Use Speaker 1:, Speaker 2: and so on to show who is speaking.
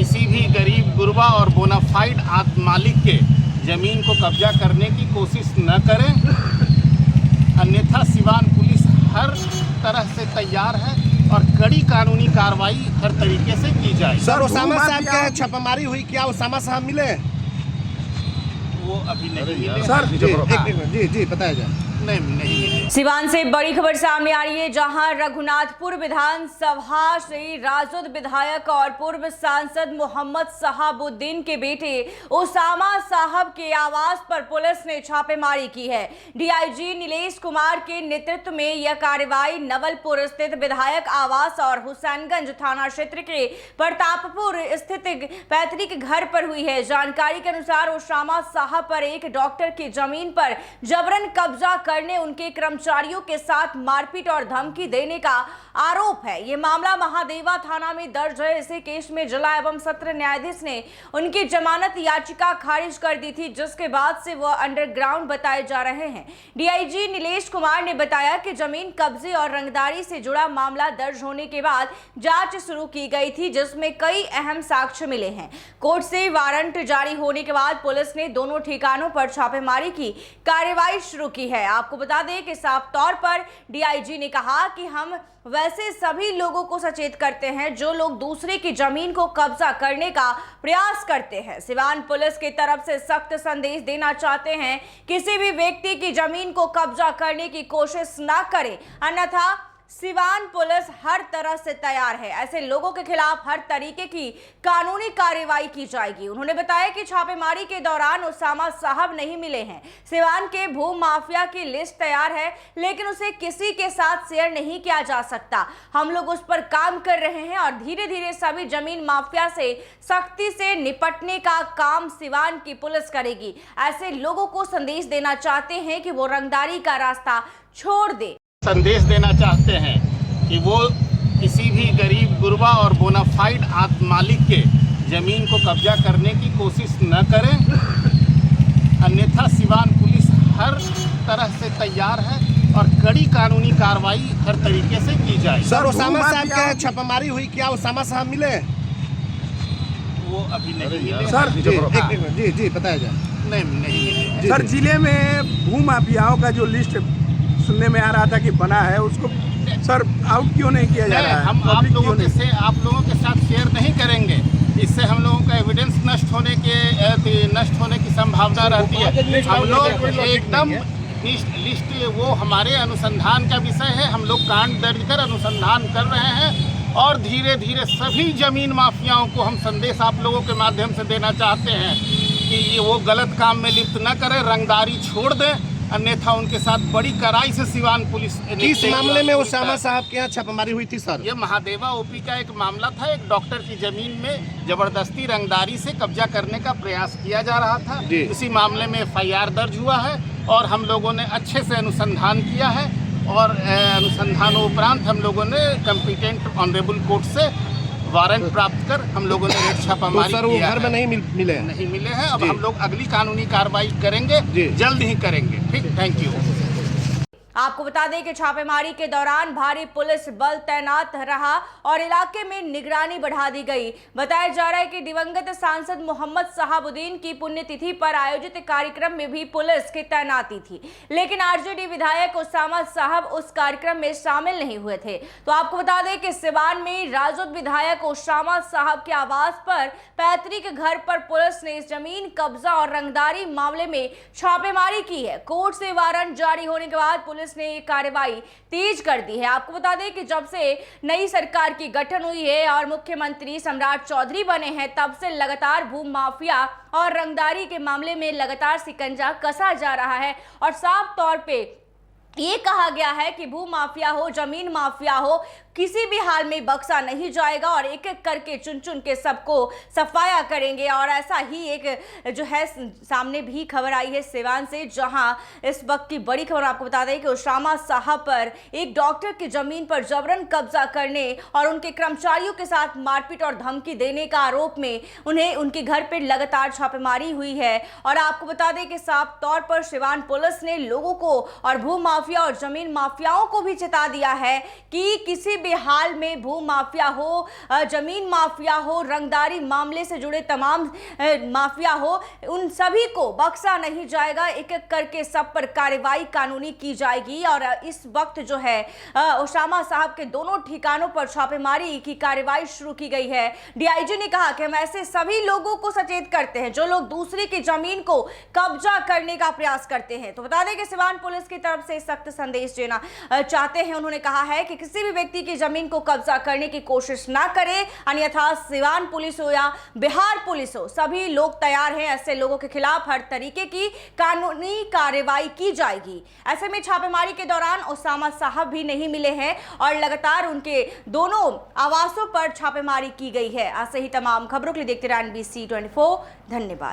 Speaker 1: किसी भी गरीब गुरबा और बोनाफाइड मालिक के ज़मीन को कब्जा करने की कोशिश न करें, अन्यथा सिवान पुलिस हर तरह से तैयार है और कड़ी कानूनी कार्रवाई हर तरीके से की जाए।
Speaker 2: सर, ओसामा साहब क्या छापामारी हुई, क्या ओसामा साहब मिले?
Speaker 1: वो अभी नहीं मिले
Speaker 2: सर जी बताया जाए।
Speaker 1: नहीं मिले।
Speaker 3: सिवान से बड़ी खबर सामने आ रही है, जहां रघुनाथपुर विधानसभा से राजद विधायक और पूर्व सांसद मोहम्मद शहाबुद्दीन के बेटे ओसामा साहब के आवास पर पुलिस ने छापेमारी की है। डीआईजी नीलेश कुमार के नेतृत्व में यह कार्रवाई नवलपुर स्थित विधायक आवास और हुसैनगंज थाना क्षेत्र के प्रतापपुर स्थित पैतृक घर पर हुई है। जानकारी के अनुसार ओसामा साहब पर एक डॉक्टर की जमीन पर जबरन कब्जा करने, उनके कर्मचारियों के साथ मारपीट और धमकी देने का आरोप है। ये मामला महादेवा थाना में दर्ज है। इसी केस में जिला एवं सत्र न्यायाधीश ने उनकी जमानत याचिका खारिज कर दी थी, जिसके बाद से वह अंडरग्राउंड बताए जा रहे हैं। डीआईजी नीलेश कुमार ने बताया कि जमीन कब्जे और रंगदारी से जुड़ा मामला दर्ज होने के बाद जांच शुरू की गई थी, जिसमें कई अहम साक्ष्य मिले हैं। कोर्ट से वारंट जारी होने के बाद पुलिस ने दोनों ठिकानों पर छापेमारी की कार्रवाई शुरू की है। आपको बता दें कि साफ तौर पर डीआईजी ने कहा कि हम वैसे सभी लोगों को सचेत करते हैं जो लोग दूसरे की जमीन को कब्जा करने का प्रयास करते हैं। सिवान पुलिस की तरफ से सख्त संदेश देना चाहते हैं, किसी भी व्यक्ति की जमीन को कब्जा करने की कोशिश ना करें, अन्यथा सिवान पुलिस हर तरह से तैयार है। ऐसे लोगों के खिलाफ हर तरीके की कानूनी कार्रवाई की जाएगी। उन्होंने बताया कि छापेमारी के दौरान ओसामा साहब नहीं मिले हैं। सिवान के भू माफिया की लिस्ट तैयार है, लेकिन उसे किसी के साथ शेयर नहीं किया जा सकता। हम लोग उस पर काम कर रहे हैं और धीरे धीरे सभी जमीन माफिया से सख्ती से निपटने का काम सिवान की पुलिस करेगी। ऐसे लोगों को संदेश देना चाहते हैं कि वो रंगदारी का रास्ता छोड़ दे।
Speaker 1: संदेश देना चाहते हैं कि वो किसी भी गरीब गुरबा और बोनाफाइड मालिक के ज़मीन को कब्जा करने की कोशिश न करें, अन्यथा सिवान पुलिस हर तरह से तैयार है और कड़ी कानूनी कार्रवाई हर तरीके से की जाए।
Speaker 2: सर, ओसामा साहब क्या छापामारी हुई, क्या ओसामा साहब मिले?
Speaker 1: वो अभी नहीं मिले।
Speaker 2: सर जी बताया जाए।
Speaker 1: नहीं मिले।
Speaker 4: सर, जिले में भू माफियाओं का जो लिस्ट सुनने में आ रहा था कि बना है, उसको सर आउट क्यों नहीं किया जा रहा है?
Speaker 1: हम आप लोगों के साथ शेयर नहीं करेंगे। इससे हम लोगों का एविडेंस नष्ट होने की संभावना रहती है। हम लोग एकदम लिस्ट वो हमारे अनुसंधान का विषय है। हम लोग कांड दर्ज कर अनुसंधान कर रहे हैं और धीरे धीरे सभी जमीन माफियाओं को हम संदेश आप लोगों के माध्यम से देना चाहते हैं कि ये वो गलत काम में लिप्त न करें, रंगदारी छोड़ दें, अन्यथा उनके साथ बड़ी कड़ाई से सिवान पुलिस।
Speaker 2: किस मामले में ओसामा साहब के यहाँ छापेमारी हुई थी सर?
Speaker 1: ये महादेवा ओपी का एक मामला था। एक डॉक्टर की जमीन में जबरदस्ती रंगदारी से कब्जा करने का प्रयास किया जा रहा था। इसी मामले में एफआईआर दर्ज हुआ है और हम लोगों ने अच्छे से अनुसंधान किया है और अनुसंधानोपरांत हम लोगों ने कॉम्पिटेंट ऑनरेबल कोर्ट से वारंट प्राप्त कर हम लोगों ने रेड छापामारी
Speaker 2: सर, वो घर में नहीं मिले
Speaker 1: हैं। अब हम लोग अगली कानूनी कार्रवाई करेंगे, जल्द ही करेंगे। ठीक, थैंक यू।
Speaker 3: आपको बता दें कि छापेमारी के दौरान भारी पुलिस बल तैनात रहा और इलाके में निगरानी बढ़ा दी गई। बताया जा रहा है कि दिवंगत सांसद मोहम्मद शहाबुद्दीन की पुण्यतिथि पर आयोजित कार्यक्रम में भी पुलिस की तैनाती थी, लेकिन आरजेडी विधायक ओसामा साहब उस कार्यक्रम में शामिल नहीं हुए थे। तो आपको बता दें कि सिवान में राजद विधायक ओसामा साहब के आवास पर पैतृक घर पर पुलिस ने जमीन कब्जा और रंगदारी मामले में छापेमारी की है। कोर्ट से वारंट जारी होने के बाद पुलिस ने ये कार्रवाई तेज कर दी है। आपको बता दें कि जब से नई सरकार की गठन हुई है और मुख्यमंत्री सम्राट चौधरी बने हैं, तब से लगातार भू माफिया और रंगदारी के मामले में लगातार शिकंजा कसा जा रहा है और साफ तौर पे ये कहा गया है कि भू माफिया हो, जमीन माफिया हो, किसी भी हाल में बख्शा नहीं जाएगा और एक एक करके चुन चुन के सबको सफाया करेंगे। और ऐसा ही एक जो है सामने भी खबर आई है सिवान से, जहां इस वक्त की बड़ी खबर आपको बता दें कि ओसामा साहब पर एक डॉक्टर की जमीन पर जबरन कब्जा करने और उनके कर्मचारियों के साथ मारपीट और धमकी देने का आरोप में उन्हें उनके घर पर लगातार छापेमारी हुई है। और आपको बता दें कि साफ तौर पर सिवान पुलिस ने लोगों को और भू माफिया और जमीन माफियाओं को भी चेता दिया है कि किसी भी हाल में भू माफिया हो, जमीन माफिया हो, रंगदारी मामले से जुड़े तमाम माफिया हो, उन सभी को बख्शा नहीं जाएगा। एक एक करके सब पर कार्रवाई कानूनी की जाएगी। और इस वक्त जो है ओसामा साहब के दोनों ठिकानों पर छापेमारी की कार्रवाई शुरू की गई है। डीआईजी ने कहा कि हम ऐसे सभी लोगों को सचेत करते हैं जो लोग दूसरी की जमीन को कब्जा करने का प्रयास करते हैं। तो बता दें कि सिवान पुलिस की तरफ से सख्त संदेश देना चाहते हैं। उन्होंने कहा है कि किसी भी व्यक्ति की जमीन को कब्जा करने की कोशिश ना करे, अन्यथा सिवान पुलिस हो या बिहार पुलिस हो, सभी लोग तैयार हैं। ऐसे लोगों के खिलाफ हर तरीके की कानूनी कार्रवाई की जाएगी। ऐसे में छापेमारी के दौरान ओसामा साहब भी नहीं मिले हैं और लगातार उनके दोनों आवासों पर छापेमारी की गई है। ऐसे ही तमाम खबरों के लिए देखते रहिए NBC 24। धन्यवाद।